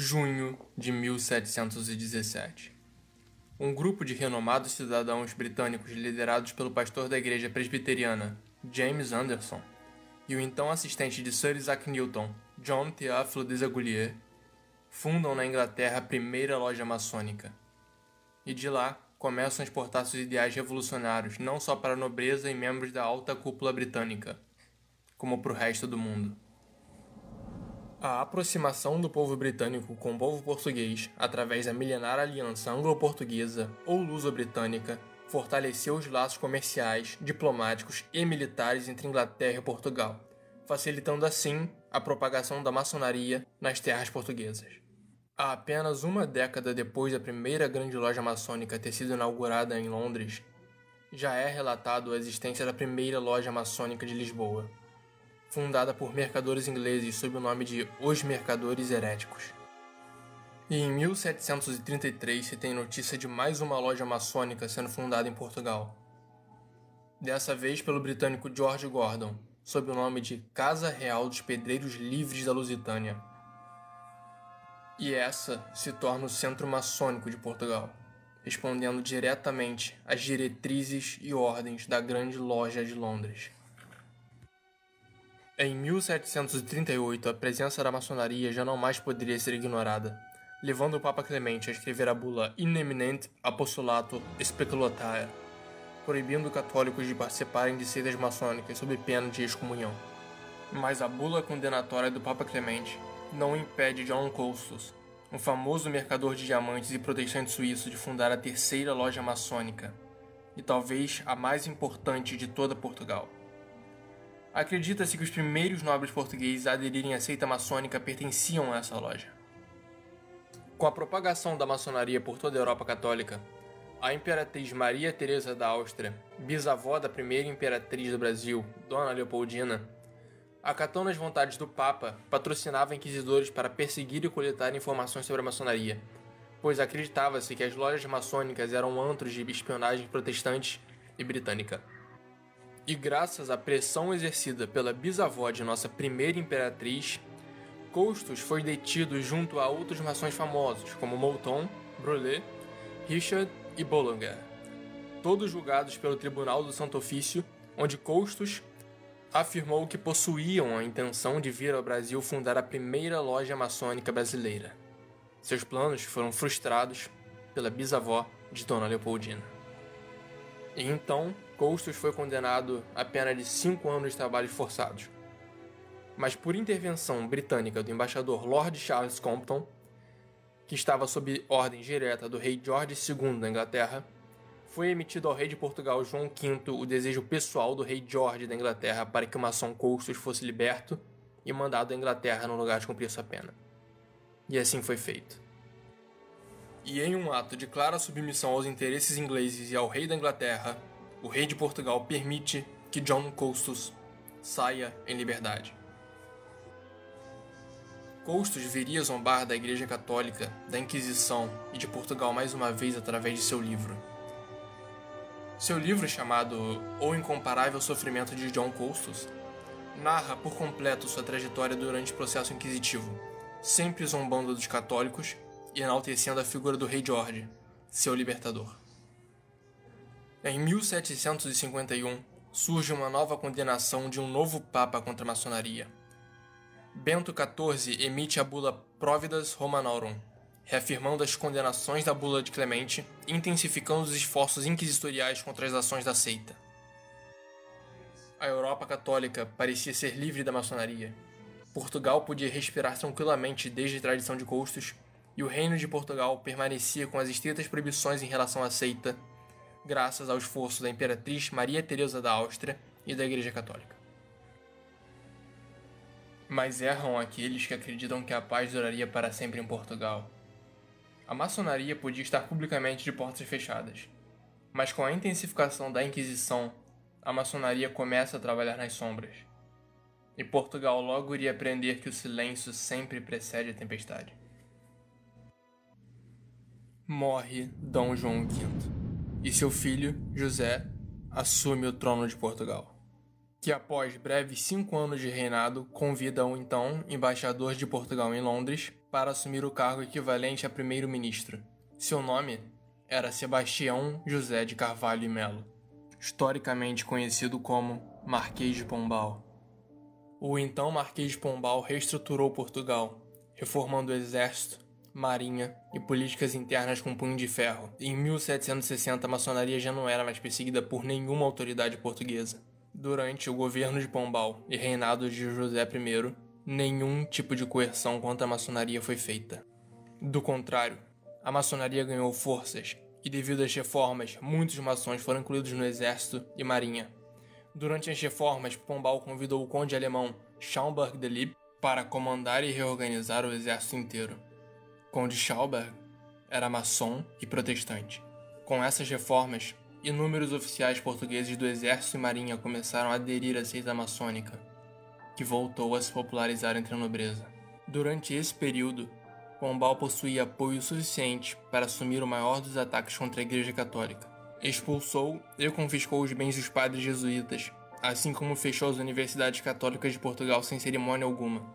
Junho de 1717. Um grupo de renomados cidadãos britânicos liderados pelo pastor da igreja presbiteriana, James Anderson, e o então assistente de Sir Isaac Newton, John Théophile Desaguliers, fundam na Inglaterra a primeira loja maçônica. E de lá começam a exportar seus ideais revolucionários não só para a nobreza e membros da alta cúpula britânica, como para o resto do mundo. A aproximação do povo britânico com o povo português através da milenar aliança anglo-portuguesa ou luso-britânica fortaleceu os laços comerciais, diplomáticos e militares entre Inglaterra e Portugal, facilitando assim a propagação da maçonaria nas terras portuguesas. Há apenas uma década depois da primeira grande loja maçônica ter sido inaugurada em Londres, já é relatado a existência da primeira loja maçônica de Lisboa, fundada por mercadores ingleses sob o nome de Os Mercadores Heréticos. E em 1733 se tem notícia de mais uma loja maçônica sendo fundada em Portugal. Dessa vez pelo britânico George Gordon, sob o nome de Casa Real dos Pedreiros Livres da Lusitânia. E essa se torna o centro maçônico de Portugal, respondendo diretamente às diretrizes e ordens da Grande Loja de Londres. Em 1738, a presença da maçonaria já não mais poderia ser ignorada, levando o Papa Clemente a escrever a bula In Eminente Apostolato Speculatae, proibindo católicos de participarem de seitas maçônicas sob pena de excomunhão. Mas a bula condenatória do Papa Clemente não impede John Custos, um famoso mercador de diamantes e protestante suíço, de fundar a terceira loja maçônica, e talvez a mais importante de toda Portugal. Acredita-se que os primeiros nobres portugueses a aderirem à seita maçônica pertenciam a essa loja. Com a propagação da maçonaria por toda a Europa católica, a imperatriz Maria Teresa da Áustria, bisavó da primeira imperatriz do Brasil, Dona Leopoldina, acatando as vontades do Papa, patrocinava inquisidores para perseguir e coletar informações sobre a maçonaria, pois acreditava-se que as lojas maçônicas eram antros de espionagem protestante e britânica. E graças à pressão exercida pela bisavó de nossa primeira imperatriz, Custos foi detido junto a outros maçons famosos, como Moulton, Brulé, Richard e Boulanger, todos julgados pelo Tribunal do Santo Ofício, onde Custos afirmou que possuíam a intenção de vir ao Brasil fundar a primeira loja maçônica brasileira. Seus planos foram frustrados pela bisavó de Dona Leopoldina. E então, Custos foi condenado a pena de 5 anos de trabalhos forçados. Mas por intervenção britânica do embaixador Lord Charles Compton, que estava sob ordem direta do rei George II da Inglaterra, foi emitido ao rei de Portugal João V o desejo pessoal do rei George da Inglaterra para que o maçom Custos fosse liberto e mandado à Inglaterra no lugar de cumprir sua pena. E assim foi feito. E em um ato de clara submissão aos interesses ingleses e ao rei da Inglaterra, o rei de Portugal permite que John Custos saia em liberdade. Custos viria zombar da Igreja Católica, da Inquisição e de Portugal mais uma vez através de seu livro. Seu livro, chamado O Incomparável Sofrimento de John Custos, narra por completo sua trajetória durante o processo inquisitivo, sempre zombando dos católicos e enaltecendo a figura do rei George, seu libertador. Em 1751, surge uma nova condenação de um novo papa contra a maçonaria. Bento XIV emite a bula Providas Romanorum, reafirmando as condenações da bula de Clemente e intensificando os esforços inquisitoriais contra as ações da seita. A Europa católica parecia ser livre da maçonaria. Portugal podia respirar tranquilamente desde a tradição de Custos, e o reino de Portugal permanecia com as estritas proibições em relação à seita, graças ao esforço da imperatriz Maria Teresa da Áustria e da Igreja Católica. Mas erram aqueles que acreditam que a paz duraria para sempre em Portugal. A maçonaria podia estar publicamente de portas fechadas, mas com a intensificação da Inquisição, a maçonaria começa a trabalhar nas sombras. E Portugal logo iria aprender que o silêncio sempre precede a tempestade. Morre Dom João V, e seu filho, José, assume o trono de Portugal, que após breves 5 anos de reinado convida o então embaixador de Portugal em Londres para assumir o cargo equivalente a primeiro-ministro. Seu nome era Sebastião José de Carvalho e Melo, historicamente conhecido como Marquês de Pombal. O então Marquês de Pombal reestruturou Portugal, reformando o exército, marinha e políticas internas com punho de ferro. Em 1760, a maçonaria já não era mais perseguida por nenhuma autoridade portuguesa. Durante o governo de Pombal e reinado de José I, nenhum tipo de coerção contra a maçonaria foi feita. Do contrário, a maçonaria ganhou forças e, devido às reformas, muitos maçons foram incluídos no exército e marinha. Durante as reformas, Pombal convidou o conde alemão Schaumburg de Lippe para comandar e reorganizar o exército inteiro. Conde Schaumburg era maçom e protestante. Com essas reformas, inúmeros oficiais portugueses do exército e marinha começaram a aderir à seita maçônica, que voltou a se popularizar entre a nobreza. Durante esse período, Pombal possuía apoio suficiente para assumir o maior dos ataques contra a Igreja Católica. Expulsou e confiscou os bens dos padres jesuítas, assim como fechou as universidades católicas de Portugal sem cerimônia alguma.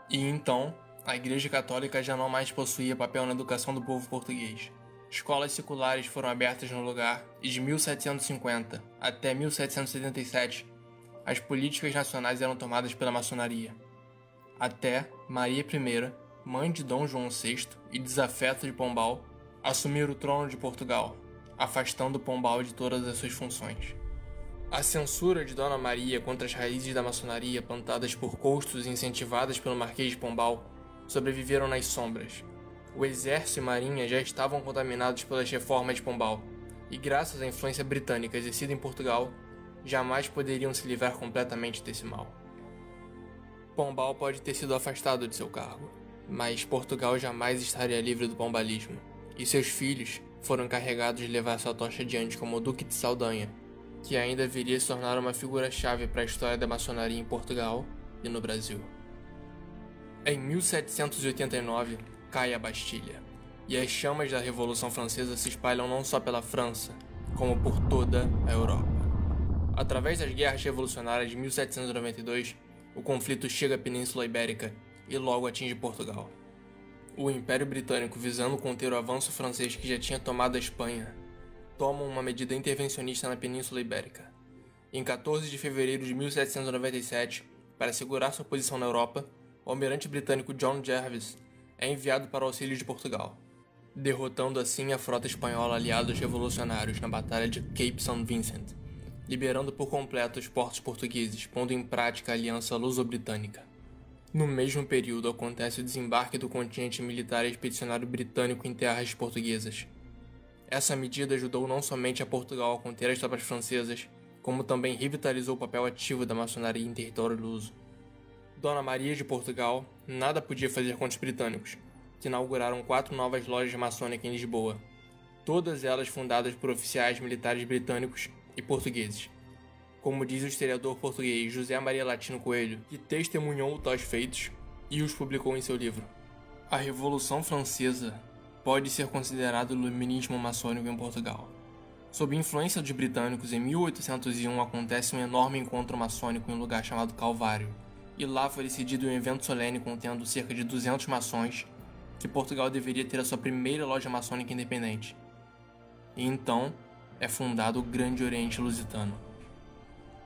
E então, a Igreja Católica já não mais possuía papel na educação do povo português. Escolas seculares foram abertas no lugar e de 1750 até 1777, as políticas nacionais eram tomadas pela maçonaria. Até Maria I, mãe de Dom João VI e desafeto de Pombal, assumir o trono de Portugal, afastando Pombal de todas as suas funções. A censura de Dona Maria contra as raízes da maçonaria plantadas por Coustos e incentivadas pelo Marquês de Pombal sobreviveram nas sombras. O exército e marinha já estavam contaminados pelas reformas de Pombal, e graças à influência britânica exercida em Portugal, jamais poderiam se livrar completamente desse mal. Pombal pode ter sido afastado de seu cargo, mas Portugal jamais estaria livre do pombalismo, e seus filhos foram encarregados de levar sua tocha adiante como o Duque de Saldanha, que ainda viria a se tornar uma figura-chave para a história da maçonaria em Portugal e no Brasil. Em 1789, cai a Bastilha, e as chamas da Revolução Francesa se espalham não só pela França, como por toda a Europa. Através das guerras revolucionárias de 1792, o conflito chega à Península Ibérica e logo atinge Portugal. O Império Britânico, visando conter o avanço francês que já tinha tomado a Espanha, toma uma medida intervencionista na Península Ibérica. Em 14 de fevereiro de 1797, para segurar sua posição na Europa, o almirante britânico John Jervis é enviado para o auxílio de Portugal, derrotando assim a frota espanhola aliada aos revolucionários na Batalha de Cape St. Vincent, liberando por completo os portos portugueses, pondo em prática a aliança luso-britânica. No mesmo período acontece o desembarque do contingente militar expedicionário britânico em terras portuguesas. Essa medida ajudou não somente a Portugal a conter as tropas francesas, como também revitalizou o papel ativo da maçonaria em território luso. Dona Maria de Portugal nada podia fazer contra os britânicos, que inauguraram 4 novas lojas maçônicas em Lisboa, todas elas fundadas por oficiais militares britânicos e portugueses. Como diz o historiador português José Maria Latino Coelho, que testemunhou tais feitos e os publicou em seu livro. A Revolução Francesa pode ser considerado o iluminismo maçônico em Portugal. Sob influência dos britânicos, em 1801 acontece um enorme encontro maçônico em um lugar chamado Calvário, e lá foi decidido um evento solene contendo cerca de 200 maçons que Portugal deveria ter a sua primeira loja maçônica independente. E então é fundado o Grande Oriente Lusitano.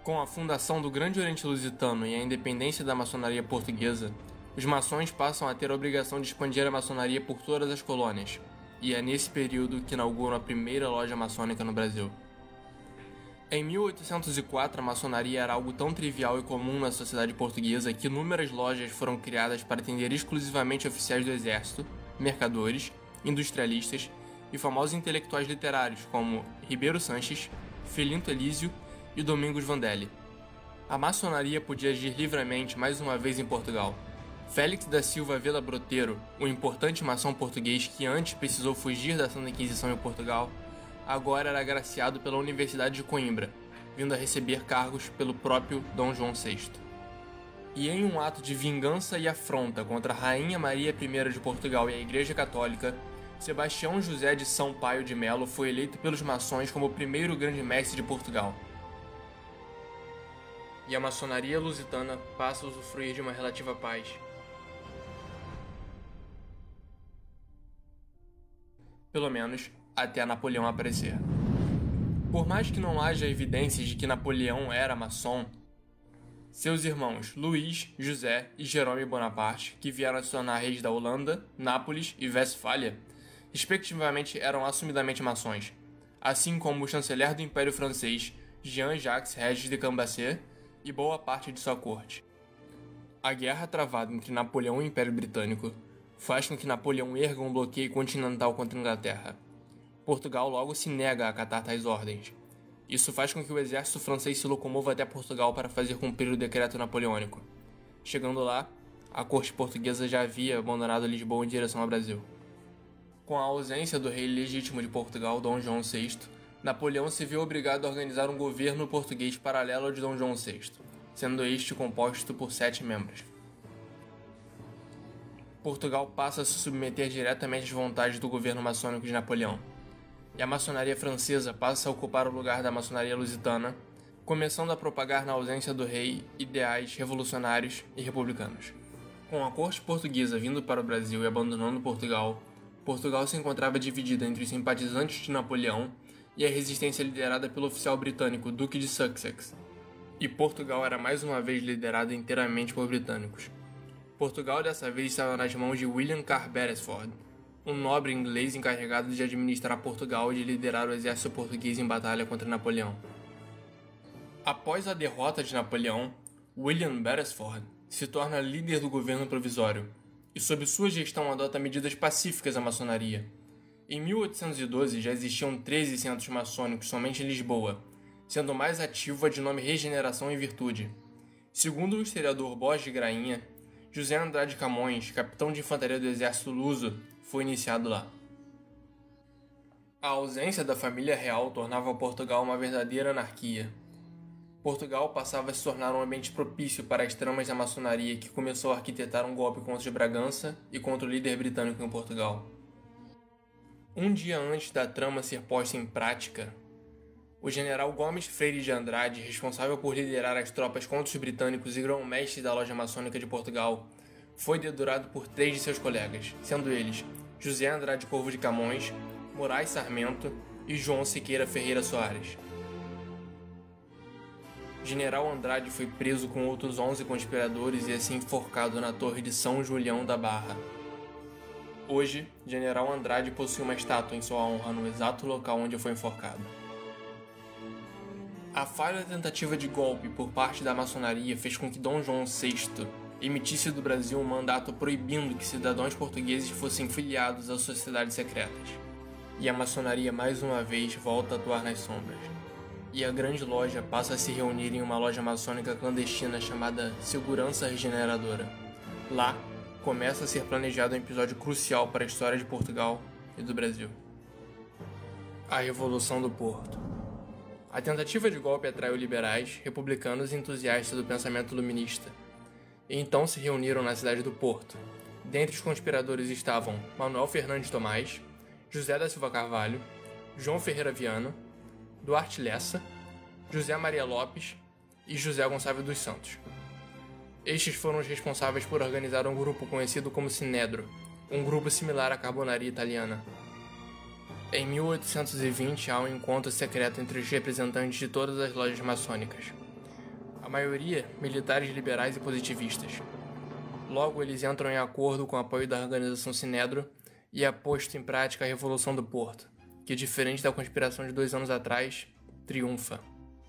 Com a fundação do Grande Oriente Lusitano e a independência da maçonaria portuguesa, os maçons passam a ter a obrigação de expandir a maçonaria por todas as colônias, e é nesse período que inauguram a primeira loja maçônica no Brasil. Em 1804, a maçonaria era algo tão trivial e comum na sociedade portuguesa que inúmeras lojas foram criadas para atender exclusivamente oficiais do exército, mercadores, industrialistas e famosos intelectuais literários como Ribeiro Sanches, Filinto Elísio e Domingos Vandelli. A maçonaria podia agir livremente mais uma vez em Portugal. Félix da Silva Vila Broteiro, o importante maçom português que antes precisou fugir da Santa Inquisição em Portugal, agora era agraciado pela Universidade de Coimbra, vindo a receber cargos pelo próprio Dom João VI. E em um ato de vingança e afronta contra a Rainha Maria I de Portugal e a Igreja Católica, Sebastião José de Sampaio de Melo foi eleito pelos maçons como o primeiro grande mestre de Portugal. E a maçonaria lusitana passa a usufruir de uma relativa paz. pelo menos até Napoleão aparecer. Por mais que não haja evidências de que Napoleão era maçom, seus irmãos Luís, José e Jerome Bonaparte, que vieram a se tornar reis da Holanda, Nápoles e Westfália, respectivamente eram assumidamente maçons, assim como o chanceler do Império Francês, Jean-Jacques Regis de Cambaceres, e boa parte de sua corte. A guerra travada entre Napoleão e o Império Britânico faz com que Napoleão erga um bloqueio continental contra a Inglaterra. Portugal logo se nega a acatar tais ordens. Isso faz com que o exército francês se locomova até Portugal para fazer cumprir o decreto napoleônico. Chegando lá, a corte portuguesa já havia abandonado Lisboa em direção ao Brasil. Com a ausência do rei legítimo de Portugal, Dom João VI, Napoleão se viu obrigado a organizar um governo português paralelo ao de Dom João VI, sendo este composto por 7 membros. Portugal passa a se submeter diretamente às vontades do governo maçônico de Napoleão, e a maçonaria francesa passa a ocupar o lugar da maçonaria lusitana, começando a propagar na ausência do rei ideais revolucionários e republicanos. Com a corte portuguesa vindo para o Brasil e abandonando Portugal, Portugal se encontrava dividida entre os simpatizantes de Napoleão e a resistência liderada pelo oficial britânico Duque de Sussex. E Portugal era mais uma vez liderada inteiramente por britânicos. Portugal dessa vez estava nas mãos de William Carr Beresford, um nobre inglês encarregado de administrar Portugal e de liderar o exército português em batalha contra Napoleão. Após a derrota de Napoleão, William Beresford se torna líder do governo provisório e sob sua gestão adota medidas pacíficas à maçonaria. Em 1812 já existiam 13 centros maçônicos somente em Lisboa, sendo o mais ativo a de nome Regeneração e Virtude. Segundo o historiador Borges de Grainha, José Andrade Camões, capitão de infantaria do exército luso, foi iniciado lá. A ausência da família real tornava Portugal uma verdadeira anarquia. Portugal passava a se tornar um ambiente propício para as tramas da maçonaria que começou a arquitetar um golpe contra os Bragança e contra o líder britânico em Portugal. Um dia antes da trama ser posta em prática, o general Gomes Freire de Andrade, responsável por liderar as tropas contra os britânicos e grão-mestre da loja maçônica de Portugal, foi dedurado por 3 de seus colegas, sendo eles José Andrade Corvo de Camões, Moraes Sarmento e João Siqueira Ferreira Soares. General Andrade foi preso com outros 11 conspiradores e assim enforcado na Torre de São Julião da Barra. Hoje, General Andrade possui uma estátua em sua honra no exato local onde foi enforcado. A falha tentativa de golpe por parte da maçonaria fez com que Dom João VI emitisse do Brasil um mandato proibindo que cidadãos portugueses fossem filiados a sociedades secretas. E a maçonaria mais uma vez volta a atuar nas sombras. E a grande loja passa a se reunir em uma loja maçônica clandestina chamada Segurança Regeneradora. Lá, começa a ser planejado um episódio crucial para a história de Portugal e do Brasil. A Revolução do Porto. A tentativa de golpe atraiu liberais, republicanos e entusiastas do pensamento iluminista, e então se reuniram na cidade do Porto. Dentre os conspiradores estavam Manuel Fernandes Tomás, José da Silva Carvalho, João Ferreira Viana, Duarte Lessa, José Maria Lopes e José Gonçalves dos Santos. Estes foram os responsáveis por organizar um grupo conhecido como Sinedro, um grupo similar à Carbonaria italiana. Em 1820 há um encontro secreto entre os representantes de todas as lojas maçônicas. A maioria, militares liberais e positivistas. Logo eles entram em acordo com o apoio da organização Sinedro e é posto em prática a Revolução do Porto, que, diferente da conspiração de 2 anos atrás, triunfa,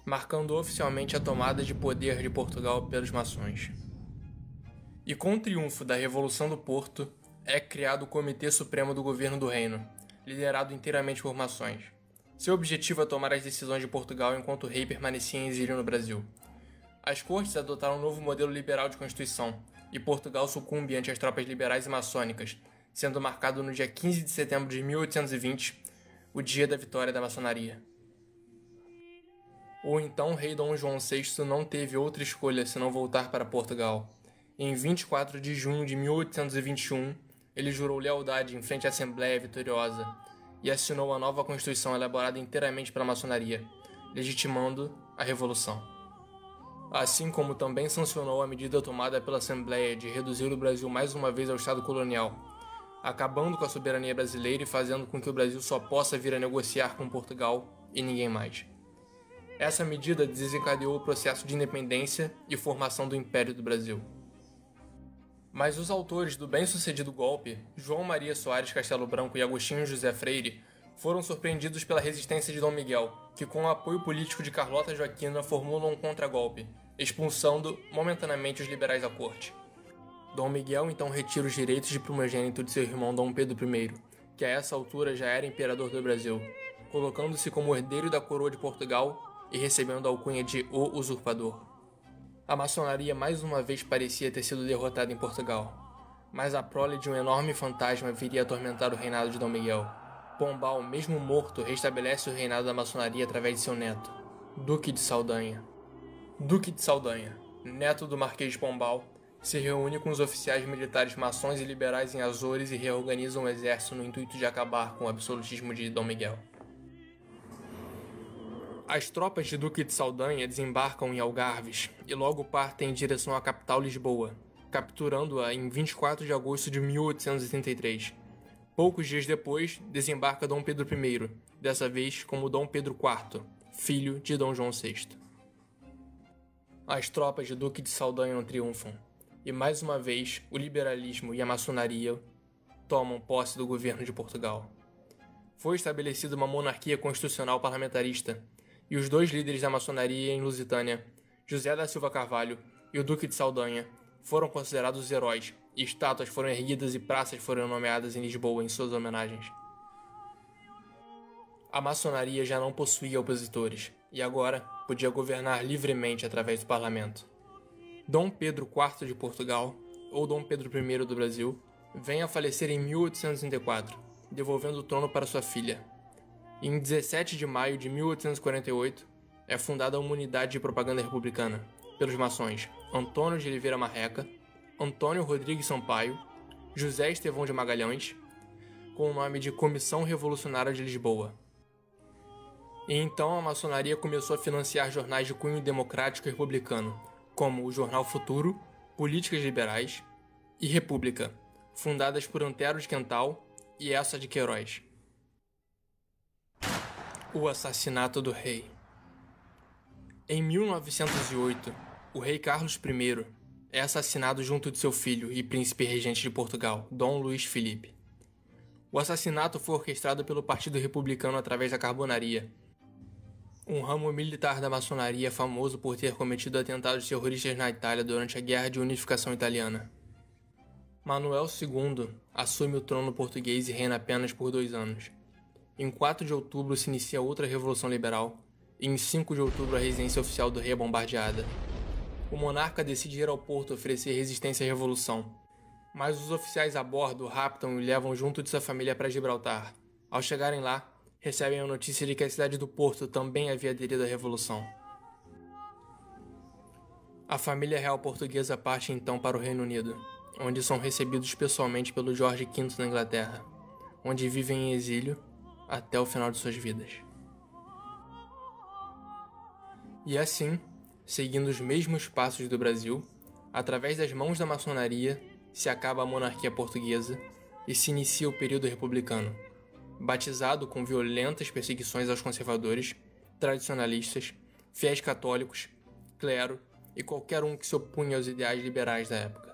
marcando oficialmente a tomada de poder de Portugal pelos maçons. E com o triunfo da Revolução do Porto, é criado o Comitê Supremo do Governo do Reino, liderado inteiramente por maçons. Seu objetivo é tomar as decisões de Portugal enquanto o rei permanecia em exílio no Brasil. As cortes adotaram um novo modelo liberal de constituição, e Portugal sucumbe ante as tropas liberais e maçônicas, sendo marcado no dia 15 de setembro de 1820, o dia da vitória da maçonaria. O então rei Dom João VI não teve outra escolha senão voltar para Portugal. Em 24 de junho de 1821, ele jurou lealdade em frente à Assembleia Vitoriosa e assinou a nova Constituição elaborada inteiramente pela maçonaria, legitimando a Revolução. Assim como também sancionou a medida tomada pela Assembleia de reduzir o Brasil mais uma vez ao Estado colonial, acabando com a soberania brasileira e fazendo com que o Brasil só possa vir a negociar com Portugal e ninguém mais. Essa medida desencadeou o processo de independência e formação do Império do Brasil. Mas os autores do bem-sucedido golpe, João Maria Soares Castelo Branco e Agostinho José Freire, foram surpreendidos pela resistência de Dom Miguel, que com o apoio político de Carlota Joaquina formulou um contragolpe, expulsando momentaneamente os liberais da corte. Dom Miguel então retira os direitos de primogênito de seu irmão Dom Pedro I, que a essa altura já era imperador do Brasil, colocando-se como herdeiro da coroa de Portugal e recebendo a alcunha de O Usurpador. A maçonaria mais uma vez parecia ter sido derrotada em Portugal, mas a prole de um enorme fantasma viria a atormentar o reinado de Dom Miguel. Pombal, mesmo morto, restabelece o reinado da maçonaria através de seu neto, Duque de Saldanha. Duque de Saldanha, neto do Marquês de Pombal, se reúne com os oficiais militares maçons e liberais em Azores e reorganiza um exército no intuito de acabar com o absolutismo de Dom Miguel. As tropas de Duque de Saldanha desembarcam em Algarves e logo partem em direção à capital Lisboa, capturando-a em 24 de agosto de 1833. Poucos dias depois, desembarca Dom Pedro I, dessa vez como Dom Pedro IV, filho de Dom João VI. As tropas de Duque de Saldanha triunfam, e mais uma vez o liberalismo e a maçonaria tomam posse do governo de Portugal. Foi estabelecida uma monarquia constitucional parlamentarista, e os dois líderes da maçonaria em Lusitânia, José da Silva Carvalho e o Duque de Saldanha, foram considerados heróis, e estátuas foram erguidas e praças foram nomeadas em Lisboa em suas homenagens. A maçonaria já não possuía opositores, e agora podia governar livremente através do parlamento. Dom Pedro IV de Portugal, ou Dom Pedro I do Brasil, vem a falecer em 1834, devolvendo o trono para sua filha. Em 17 de maio de 1848, é fundada uma unidade de propaganda republicana, pelos maçons Antônio de Oliveira Marreca, Antônio Rodrigues Sampaio, José Estevão de Magalhães, com o nome de Comissão Revolucionária de Lisboa. E então a maçonaria começou a financiar jornais de cunho democrático e republicano, como o Jornal Futuro, Políticas Liberais e República, fundadas por Antero de Quental e Eça de Queiroz. O assassinato do rei. Em 1908, o rei Carlos I é assassinado junto de seu filho e príncipe regente de Portugal, Dom Luís Filipe. O assassinato foi orquestrado pelo Partido Republicano através da Carbonaria, um ramo militar da maçonaria famoso por ter cometido atentados terroristas na Itália durante a Guerra de Unificação Italiana. Manuel II assume o trono português e reina apenas por 2 anos. Em 4 de outubro se inicia outra Revolução Liberal, e em 5 de outubro a residência oficial do rei é bombardeada. O monarca decide ir ao porto oferecer resistência à revolução, mas os oficiais a bordo o raptam e levam junto de sua família para Gibraltar. Ao chegarem lá, recebem a notícia de que a cidade do Porto também havia aderido à revolução. A família real portuguesa parte então para o Reino Unido, onde são recebidos pessoalmente pelo Jorge V na Inglaterra, onde vivem em exílio até o final de suas vidas. E assim, seguindo os mesmos passos do Brasil, através das mãos da maçonaria, se acaba a monarquia portuguesa e se inicia o período republicano, batizado com violentas perseguições aos conservadores, tradicionalistas, fiéis católicos, clero e qualquer um que se opunha aos ideais liberais da época.